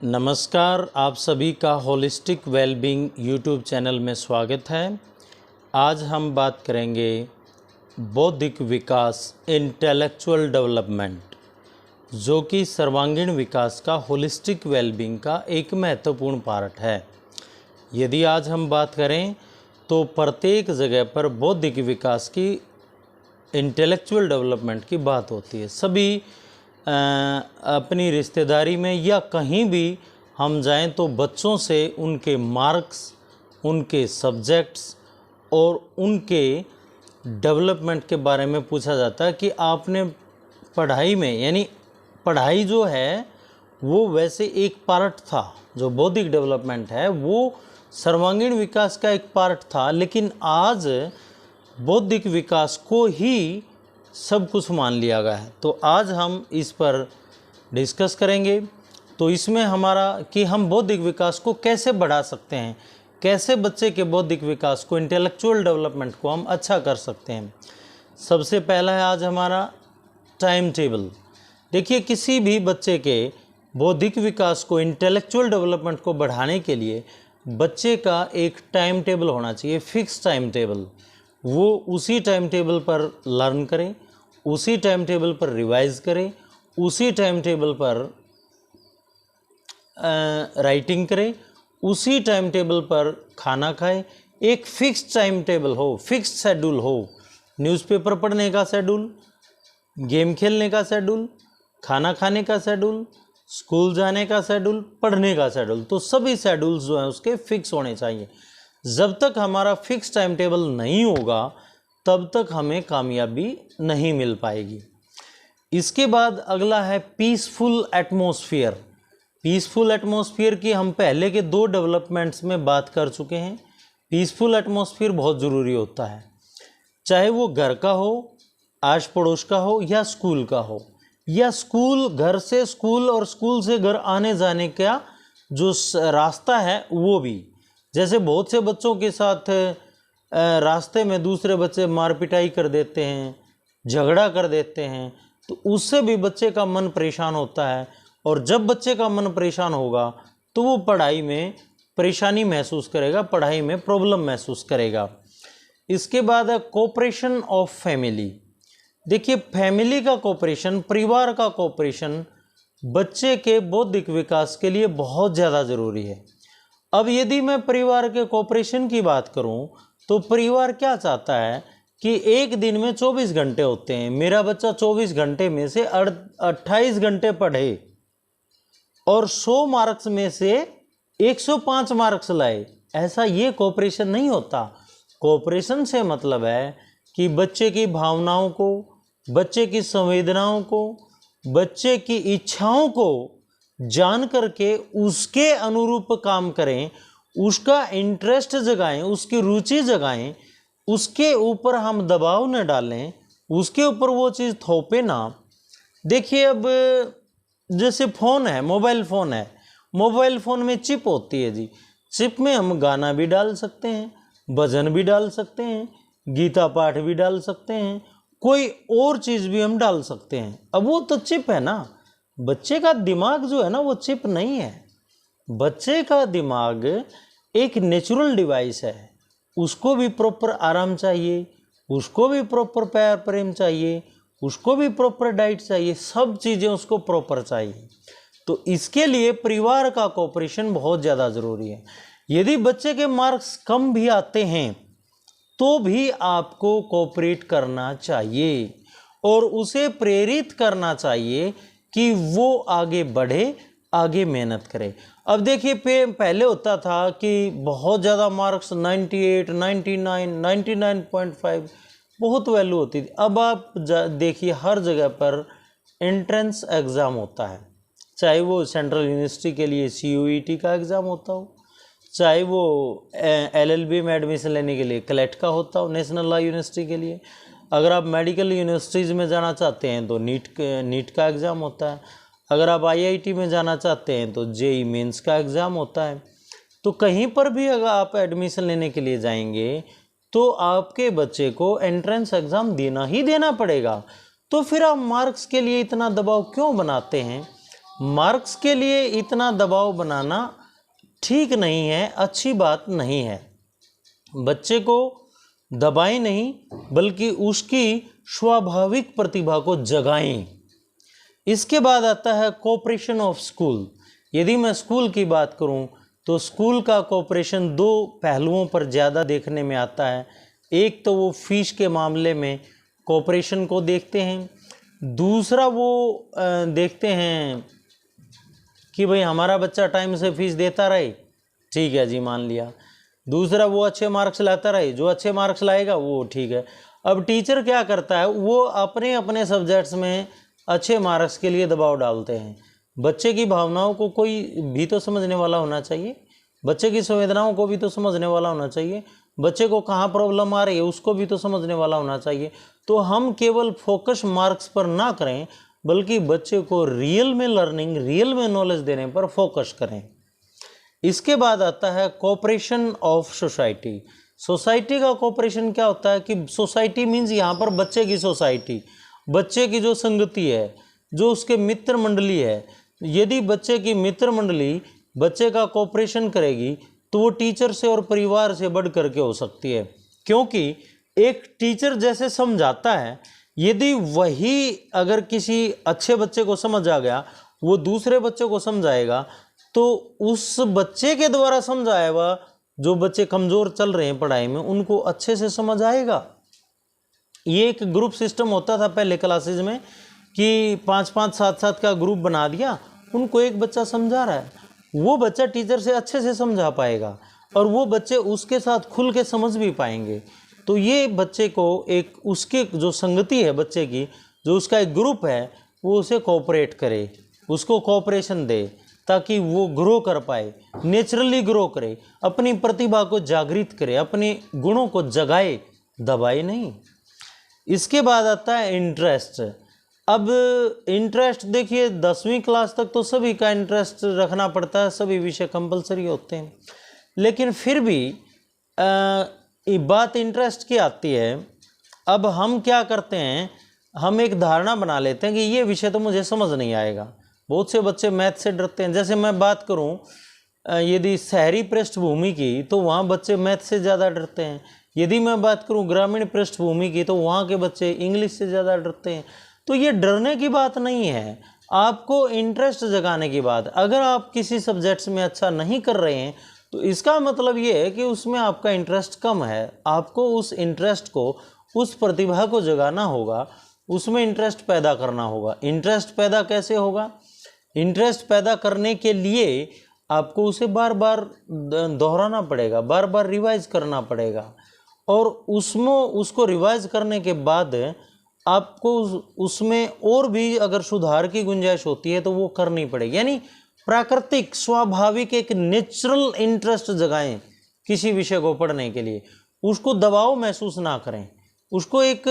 नमस्कार, आप सभी का होलिस्टिक वेलबींग यूट्यूब चैनल में स्वागत है। आज हम बात करेंगे बौद्धिक विकास, इंटेलेक्चुअल डेवलपमेंट, जो कि सर्वांगीण विकास का होलिस्टिक वेलबींग का एक महत्वपूर्ण पार्ट है। यदि आज हम बात करें तो प्रत्येक जगह पर बौद्धिक विकास की, इंटेलेक्चुअल डेवलपमेंट की बात होती है। सभी अपनी रिश्तेदारी में या कहीं भी हम जाएं तो बच्चों से उनके मार्क्स, उनके सब्जेक्ट्स और उनके डेवलपमेंट के बारे में पूछा जाता है कि आपने पढ़ाई में, यानी पढ़ाई जो है वो वैसे एक पार्ट था, जो बौद्धिक डेवलपमेंट है वो सर्वांगीण विकास का एक पार्ट था, लेकिन आज बौद्धिक विकास को ही सब कुछ मान लिया गया है। तो आज हम इस पर डिस्कस करेंगे। तो इसमें हमारा कि हम बौद्धिक विकास को कैसे बढ़ा सकते हैं, कैसे बच्चे के बौद्धिक विकास को, इंटेलेक्चुअल डेवलपमेंट को हम अच्छा कर सकते हैं। सबसे पहला है आज हमारा टाइम टेबल। देखिए, किसी भी बच्चे के बौद्धिक विकास को, इंटेलेक्चुअल डेवलपमेंट को बढ़ाने के लिए बच्चे का एक टाइम टेबल होना चाहिए, फिक्स टाइम टेबल। वो उसी टाइम टेबल पर लर्न करें, उसी टाइम टेबल पर रिवाइज करें, उसी टाइम टेबल पर राइटिंग करें, उसी टाइम टेबल पर खाना खाएं। एक फिक्स टाइम टेबल हो, फिक्स शेड्यूल हो, न्यूज़पेपर पढ़ने का शेड्यूल, गेम खेलने का शेड्यूल, खाना खाने का शेड्यूल, स्कूल जाने का शेड्यूल, पढ़ने का शेड्यूल। तो सभी शेड्यूल्स जो हैं उसके फिक्स होने चाहिए। जब तक हमारा फिक्स टाइम टेबल नहीं होगा तब तक हमें कामयाबी नहीं मिल पाएगी। इसके बाद अगला है पीसफुल एटमॉस्फेयर। पीसफुल एटमॉस्फेयर की हम पहले के 2 डेवलपमेंट्स में बात कर चुके हैं। पीसफुल एटमॉस्फेयर बहुत ज़रूरी होता है, चाहे वो घर का हो, आस पड़ोस का हो या स्कूल का हो, या स्कूल, घर से स्कूल और स्कूल से घर आने जाने का जो रास्ता है वो भी। जैसे बहुत से बच्चों के साथ रास्ते में दूसरे बच्चे मार पिटाई कर देते हैं, झगड़ा कर देते हैं, तो उससे भी बच्चे का मन परेशान होता है। और जब बच्चे का मन परेशान होगा तो वो पढ़ाई में परेशानी महसूस करेगा, पढ़ाई में प्रॉब्लम महसूस करेगा। इसके बाद है कोऑपरेशन ऑफ फैमिली। देखिए, फैमिली का कोऑपरेशन, परिवार का कोऑपरेशन बच्चे के बौद्धिक विकास के लिए बहुत ज़्यादा ज़रूरी है। अब यदि मैं परिवार के कोऑपरेशन की बात करूं तो परिवार क्या चाहता है कि एक दिन में 24 घंटे होते हैं, मेरा बच्चा 24 घंटे में से 28 घंटे पढ़े और 100 मार्क्स में से 105 मार्क्स लाए। ऐसा ये कोऑपरेशन नहीं होता। कोऑपरेशन से मतलब है कि बच्चे की भावनाओं को, बच्चे की संवेदनाओं को, बच्चे की इच्छाओं को जान करके उसके अनुरूप काम करें, उसका इंटरेस्ट जगाएं, उसकी रुचि जगाएं, उसके ऊपर हम दबाव न डालें, उसके ऊपर वो चीज़ थोपे ना। देखिए, अब जैसे फ़ोन है, मोबाइल फ़ोन है, मोबाइल फ़ोन में चिप होती है जी। चिप में हम गाना भी डाल सकते हैं, भजन भी डाल सकते हैं, गीता पाठ भी डाल सकते हैं, कोई और चीज़ भी हम डाल सकते हैं। अब वो तो चिप है ना। बच्चे का दिमाग जो है ना वो चिप नहीं है। बच्चे का दिमाग एक नेचुरल डिवाइस है। उसको भी प्रॉपर आराम चाहिए, उसको भी प्रॉपर प्यार प्रेम चाहिए, उसको भी प्रॉपर डाइट चाहिए, सब चीज़ें उसको प्रॉपर चाहिए। तो इसके लिए परिवार का कोऑपरेशन बहुत ज़्यादा ज़रूरी है। यदि बच्चे के मार्क्स कम भी आते हैं तो भी आपको कोऑपरेट करना चाहिए और उसे प्रेरित करना चाहिए कि वो आगे बढ़े, आगे मेहनत करे। अब देखिए, पहले होता था कि बहुत ज़्यादा मार्क्स 98, 99, 99.5 बहुत वैल्यू होती थी। अब आप देखिए, हर जगह पर एंट्रेंस एग्ज़ाम होता है, चाहे वो सेंट्रल यूनिवर्सिटी के लिए CUET का एग्ज़ाम होता हो, चाहे वो LLB में एडमिशन लेने के लिए क्लेट का होता हो, नेशनल लॉ यूनिवर्सिटी के लिए। अगर आप मेडिकल यूनिवर्सिटीज़ में जाना चाहते हैं तो नीट का एग्ज़ाम होता है। अगर आप IIT में जाना चाहते हैं तो JEE मेंस का एग्ज़ाम होता है। तो कहीं पर भी अगर आप एडमिशन लेने के लिए जाएंगे तो आपके बच्चे को एंट्रेंस एग्ज़ाम देना ही देना पड़ेगा। तो फिर आप मार्क्स के लिए इतना दबाव क्यों बनाते हैं? मार्क्स के लिए इतना दबाव बनाना ठीक नहीं है, अच्छी बात नहीं है। बच्चे को दबाएं नहीं, बल्कि उसकी स्वाभाविक प्रतिभा को जगाएं। इसके बाद आता है कोऑपरेशन ऑफ स्कूल। यदि मैं स्कूल की बात करूं तो स्कूल का कोऑपरेशन दो पहलुओं पर ज़्यादा देखने में आता है। एक तो वो फीस के मामले में कोऑपरेशन को देखते हैं, दूसरा वो देखते हैं कि भाई हमारा बच्चा टाइम से फीस देता रहे, ठीक है जी, मान लिया। दूसरा वो अच्छे मार्क्स लाता रहे, जो अच्छे मार्क्स लाएगा वो ठीक है। अब टीचर क्या करता है, वो अपने अपने सब्जेक्ट्स में अच्छे मार्क्स के लिए दबाव डालते हैं। बच्चे की भावनाओं को कोई भी तो समझने वाला होना चाहिए, बच्चे की संवेदनाओं को भी तो समझने वाला होना चाहिए, बच्चे को कहाँ प्रॉब्लम आ रही है उसको भी तो समझने वाला होना चाहिए। तो हम केवल फोकस मार्क्स पर ना करें, बल्कि बच्चे को रियल में लर्निंग, रियल में नॉलेज देने पर फोकस करें। इसके बाद आता है कोऑपरेशन ऑफ सोसाइटी। सोसाइटी का कोऑपरेशन क्या होता है कि सोसाइटी मीन्स यहाँ पर बच्चे की सोसाइटी, बच्चे की जो संगति है, जो उसके मित्र मंडली है। यदि बच्चे की मित्र मंडली बच्चे का कोऑपरेशन करेगी तो वो टीचर से और परिवार से बढ़ करके हो सकती है, क्योंकि एक टीचर जैसे समझाता है, यदि वही अगर किसी अच्छे बच्चे को समझ आ गया, वो दूसरे बच्चे को समझाएगा, तो उस बच्चे के द्वारा समझाया हुआ जो बच्चे कमज़ोर चल रहे हैं पढ़ाई में, उनको अच्छे से समझ आएगा। ये एक ग्रुप सिस्टम होता था पहले क्लासेज में कि 5-5, 7-7 का ग्रुप बना दिया, उनको एक बच्चा समझा रहा है, वो बच्चा टीचर से अच्छे से समझा पाएगा और वो बच्चे उसके साथ खुल के समझ भी पाएंगे। तो ये बच्चे को एक उसके जो संगति है बच्चे की, जो उसका एक ग्रुप है, वो उसे कोऑपरेट करे, उसको कोऑपरेशन दे, ताकि वो ग्रो कर पाए, नेचुरली ग्रो करे, अपनी प्रतिभा को जागृत करे, अपने गुणों को जगाए, दबाए नहीं। इसके बाद आता है इंटरेस्ट। अब इंटरेस्ट देखिए 10वीं क्लास तक तो सभी का इंटरेस्ट रखना पड़ता है, सभी विषय कंपलसरी होते हैं, लेकिन फिर भी बात इंटरेस्ट की आती है। अब हम क्या करते हैं, हम एक धारणा बना लेते हैं कि ये विषय तो मुझे समझ नहीं आएगा। बहुत से बच्चे मैथ से डरते हैं। जैसे मैं बात करूं यदि शहरी पृष्ठभूमि की, तो वहाँ बच्चे मैथ से ज़्यादा डरते हैं। यदि मैं बात करूं ग्रामीण पृष्ठभूमि की, तो वहाँ के बच्चे इंग्लिश से ज़्यादा डरते हैं। तो ये डरने की बात नहीं है, आपको इंटरेस्ट जगाने की बात। अगर आप किसी सब्जेक्ट्स में अच्छा नहीं कर रहे हैं तो इसका मतलब ये है कि उसमें आपका इंटरेस्ट कम है। आपको उस इंटरेस्ट को, उस प्रतिभा को जगाना होगा, उसमें इंटरेस्ट पैदा करना होगा। इंटरेस्ट पैदा कैसे होगा? इंटरेस्ट पैदा करने के लिए आपको उसे बार बार दोहराना पड़ेगा, बार बार रिवाइज करना पड़ेगा, और उसमें उसको रिवाइज करने के बाद आपको उसमें और भी अगर सुधार की गुंजाइश होती है तो वो करनी पड़ेगी। यानी प्राकृतिक, स्वाभाविक एक नेचुरल इंटरेस्ट जगाएं किसी विषय को पढ़ने के लिए। उसको दबाव महसूस ना करें, उसको एक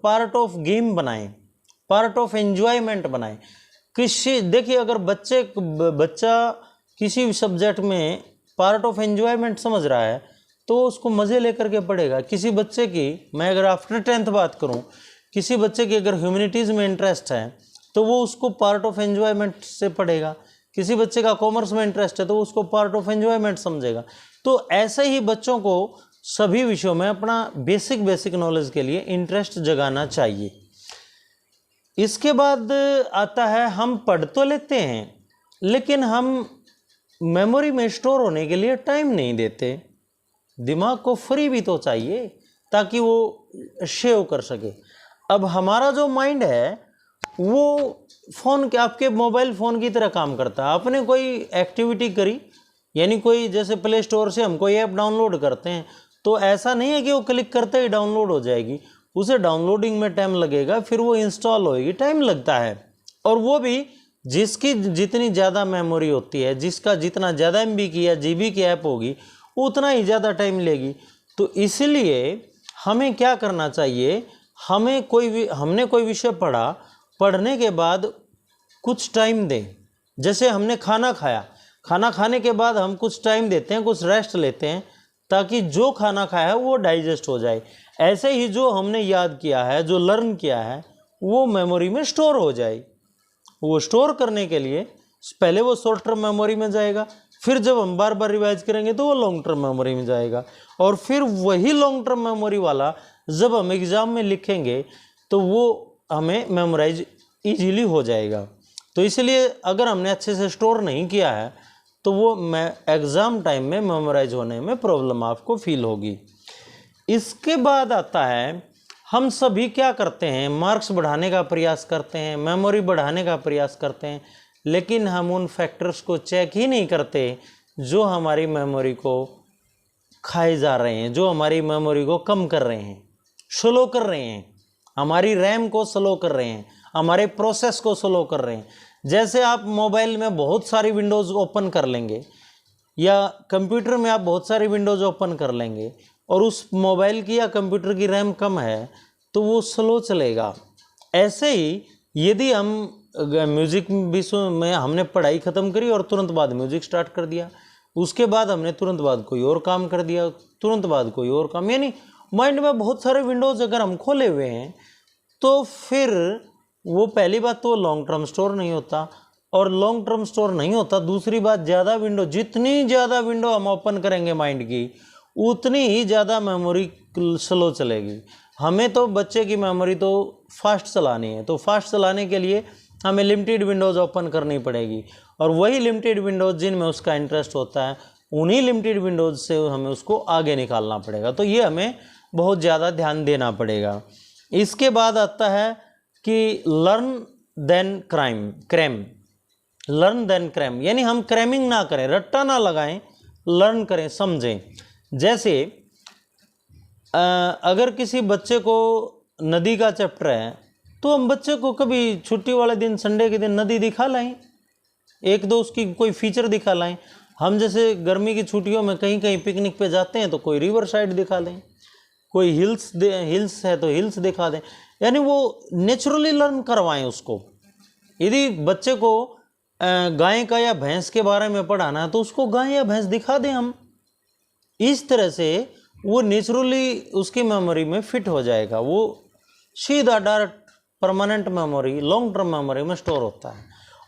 पार्ट ऑफ गेम बनाएं, पार्ट ऑफ एंजॉयमेंट बनाएं। देखिए अगर बच्चा किसी सब्जेक्ट में पार्ट ऑफ एंजॉयमेंट समझ रहा है तो उसको मज़े लेकर के पढ़ेगा। किसी बच्चे की, मैं अगर आफ्टर 10th बात करूं, किसी बच्चे की अगर ह्यूमैनिटीज़ में इंटरेस्ट है तो वो उसको पार्ट ऑफ एंजॉयमेंट से पढ़ेगा। किसी बच्चे का कॉमर्स में इंटरेस्ट है तो उसको पार्ट ऑफ एंजॉयमेंट समझेगा। तो ऐसे ही बच्चों को सभी विषयों में अपना बेसिक नॉलेज के लिए इंटरेस्ट जगाना चाहिए। इसके बाद आता है, हम पढ़ तो लेते हैं लेकिन हम मेमोरी में स्टोर होने के लिए टाइम नहीं देते। दिमाग को फ्री भी तो चाहिए ताकि वो सेव कर सके। अब हमारा जो माइंड है वो फ़ोन के, आपके मोबाइल फ़ोन की तरह काम करता है। आपने कोई एक्टिविटी करी, यानी कोई जैसे प्ले स्टोर से हम कोई ऐप डाउनलोड करते हैं तो ऐसा नहीं है कि वो क्लिक करते ही डाउनलोड हो जाएगी। उसे डाउनलोडिंग में टाइम लगेगा, फिर वो इंस्टॉल होएगी, टाइम लगता है। और वो भी जिसकी जितनी ज़्यादा मेमोरी होती है, जिसका जितना ज़्यादा MB की या GB की ऐप होगी, उतना ही ज़्यादा टाइम लेगी। तो इसलिए हमें क्या करना चाहिए, हमने कोई विषय पढ़ा, पढ़ने के बाद कुछ टाइम दें। जैसे हमने खाना खाया, खाना खाने के बाद हम कुछ टाइम देते हैं, कुछ रेस्ट लेते हैं, ताकि जो खाना खाया है वो डाइजेस्ट हो जाए। ऐसे ही जो हमने याद किया है, जो लर्न किया है, वो मेमोरी में स्टोर हो जाए। वो स्टोर करने के लिए पहले वो शॉर्ट टर्म मेमोरी में जाएगा, फिर जब हम बार बार रिवाइज करेंगे तो वो लॉन्ग टर्म मेमोरी में जाएगा, और फिर वही लॉन्ग टर्म मेमोरी वाला जब हम एग्ज़ाम में लिखेंगे तो वो हमें मेमोराइज इजीली हो जाएगा। तो इसलिए अगर हमने अच्छे से स्टोर नहीं किया है तो वो एग्ज़ाम टाइम में मेमोराइज होने में प्रॉब्लम आपको फील होगी। इसके बाद आता है, हम सभी क्या करते हैं, मार्क्स बढ़ाने का प्रयास करते हैं, मेमोरी बढ़ाने का प्रयास करते हैं, लेकिन हम उन फैक्टर्स को चेक ही नहीं करते जो हमारी मेमोरी को खाए जा रहे हैं, जो हमारी मेमोरी को कम कर रहे हैं, स्लो कर रहे हैं, हमारी रैम को स्लो कर रहे हैं, हमारे प्रोसेस को स्लो कर रहे हैं। जैसे आप मोबाइल में बहुत सारी विंडोज़ ओपन कर लेंगे या कंप्यूटर में आप बहुत सारी विंडोज़ ओपन कर लेंगे और उस मोबाइल की या कंप्यूटर की रैम कम है तो वो स्लो चलेगा। ऐसे ही यदि हम म्यूज़िक में हमने पढ़ाई ख़त्म करी और तुरंत बाद म्यूज़िक स्टार्ट कर दिया, उसके बाद हमने तुरंत बाद कोई और काम कर दिया, तुरंत बाद कोई और काम, यानी माइंड में बहुत सारे विंडोज़ अगर हम खोले हुए हैं तो फिर वो पहली बात तो लॉन्ग टर्म स्टोर नहीं होता, और लॉन्ग टर्म स्टोर नहीं होता। दूसरी बात, ज़्यादा विंडो, जितनी ज़्यादा विंडो हम ओपन करेंगे माइंड की उतनी ही ज़्यादा मेमोरी स्लो चलेगी। हमें तो बच्चे की मेमोरी तो फास्ट चलानी है, तो फास्ट चलाने के लिए हमें लिमिटेड विंडोज़ ओपन करनी पड़ेगी, और वही लिमिटेड विंडोज़ जिनमें उसका इंटरेस्ट होता है उन्हीं लिमिटेड विंडोज़ से हमें उसको आगे निकालना पड़ेगा। तो ये हमें बहुत ज़्यादा ध्यान देना पड़ेगा। इसके बाद आता है कि learn then cram, learn then cram, यानी हम क्रैमिंग ना करें, रट्टा ना लगाएं, लर्न करें, समझें। जैसे अगर किसी बच्चे को नदी का चैप्टर है तो हम बच्चे को कभी छुट्टी वाले दिन, संडे के दिन नदी दिखा लाएं, एक दो उसकी कोई फीचर दिखा लाएं। हम जैसे गर्मी की छुट्टियों में कहीं कहीं पिकनिक पे जाते हैं तो कोई रिवर साइड दिखा दें, कोई हिल्स है तो हिल्स दिखा दें, यानी वो नेचुरली लर्न करवाएं उसको। यदि बच्चे को गाय का या भैंस के बारे में पढ़ाना है तो उसको गाय या भैंस दिखा दें हम। इस तरह से वो नेचुरली उसकी मेमोरी में फिट हो जाएगा, वो सीधा direct permanent memory, long term memory में स्टोर होता है,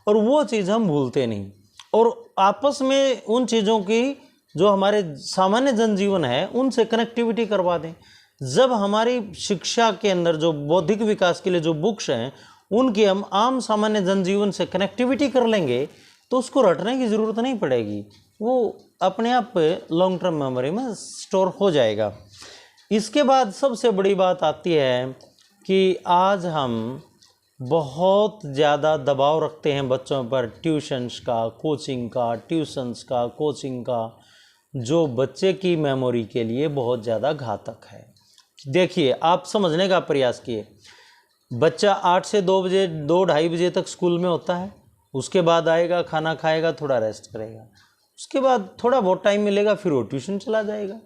और वो चीज़ हम भूलते नहीं। और आपस में उन चीज़ों की जो हमारे सामान्य जनजीवन है उनसे कनेक्टिविटी करवा दें। जब हमारी शिक्षा के अंदर जो बौद्धिक विकास के लिए जो बुक्स हैं उनकी हम आम सामान्य जनजीवन से कनेक्टिविटी कर लेंगे तो उसको रटने की ज़रूरत नहीं पड़ेगी, वो अपने आप लॉन्ग टर्म मेमोरी में स्टोर हो जाएगा। इसके बाद सबसे बड़ी बात आती है कि आज हम बहुत ज़्यादा दबाव रखते हैं बच्चों पर, ट्यूशन्स का, कोचिंग का, ट्यूशन्स का, कोचिंग का, जो बच्चे की मेमोरी के लिए बहुत ज़्यादा घातक है। देखिए, आप समझने का प्रयास किए, बच्चा 8 से 2 बजे, 2-2:30 बजे तक स्कूल में होता है, उसके बाद आएगा, खाना खाएगा, थोड़ा रेस्ट करेगा, उसके बाद थोड़ा बहुत टाइम मिलेगा, फिर वो ट्यूशन चला जाएगा,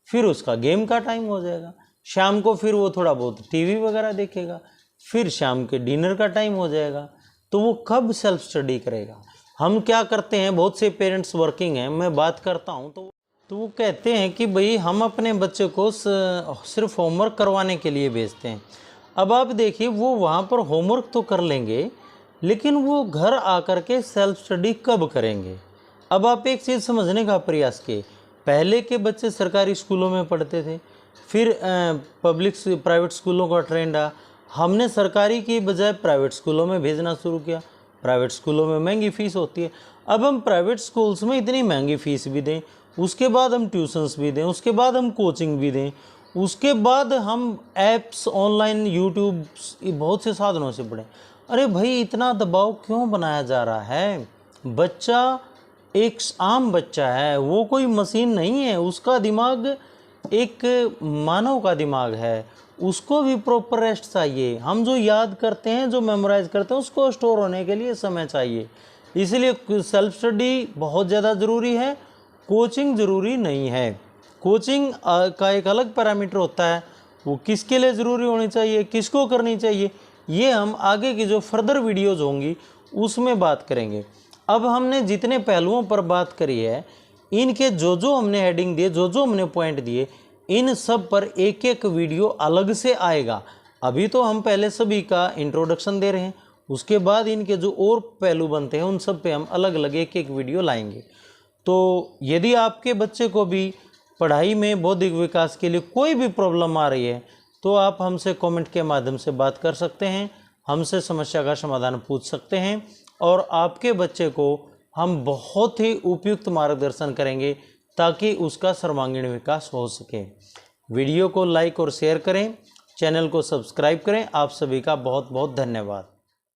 फिर उसका गेम का टाइम हो जाएगा, शाम को फिर वो थोड़ा बहुत टीवी वगैरह देखेगा, फिर शाम के डिनर का टाइम हो जाएगा। तो वो कब सेल्फ स्टडी करेगा? हम क्या करते हैं, बहुत से पेरेंट्स वर्किंग हैं, मैं बात करता हूँ तो वो कहते हैं कि भाई हम अपने बच्चे को सिर्फ होमवर्क करवाने के लिए भेजते हैं। अब आप देखिए, वो वहाँ पर होमवर्क तो कर लेंगे लेकिन वो घर आकर के सेल्फ स्टडी कब करेंगे? अब आप एक चीज़ समझने का प्रयास किए, पहले के बच्चे सरकारी स्कूलों में पढ़ते थे, फिर प्राइवेट स्कूलों का ट्रेंड आया, हमने सरकारी की बजाय प्राइवेट स्कूलों में भेजना शुरू किया। प्राइवेट स्कूलों में महंगी फ़ीस होती है, अब हम प्राइवेट स्कूल्स में इतनी महंगी फ़ीस भी दें, उसके बाद हम ट्यूशन्स भी दें, उसके बाद हम कोचिंग भी दें, उसके बाद हम ऐप्स, ऑनलाइन, यूट्यूब, बहुत से साधनों से पढ़ें। अरे भाई, इतना दबाव क्यों बनाया जा रहा है? बच्चा एक आम बच्चा है, वो कोई मशीन नहीं है, उसका दिमाग एक मानव का दिमाग है, उसको भी प्रॉपर रेस्ट चाहिए। हम जो याद करते हैं, जो मेमोराइज करते हैं, उसको स्टोर होने के लिए समय चाहिए। इसलिए सेल्फ स्टडी बहुत ज़्यादा ज़रूरी है, कोचिंग ज़रूरी नहीं है। कोचिंग का एक अलग पैरामीटर होता है, वो किसके लिए ज़रूरी होनी चाहिए, किसको करनी चाहिए, ये हम आगे की जो फर्दर वीडियोज़ होंगी उसमें बात करेंगे। अब हमने जितने पहलुओं पर बात करी है, इनके जो हमने हेडिंग दिए, जो हमने पॉइंट दिए, इन सब पर एक एक वीडियो अलग से आएगा। अभी तो हम पहले सभी का इंट्रोडक्शन दे रहे हैं, उसके बाद इनके जो और पहलू बनते हैं उन सब पे हम अलग अलग एक एक वीडियो लाएंगे। तो यदि आपके बच्चे को भी पढ़ाई में बौद्धिक विकास के लिए कोई भी प्रॉब्लम आ रही है तो आप हमसे कमेंट के माध्यम से बात कर सकते हैं, हमसे समस्या का समाधान पूछ सकते हैं और आपके बच्चे को हम बहुत ही उपयुक्त मार्गदर्शन करेंगे ताकि उसका सर्वांगीण विकास हो सके। वीडियो को लाइक और शेयर करें, चैनल को सब्सक्राइब करें। आप सभी का बहुत बहुत धन्यवाद।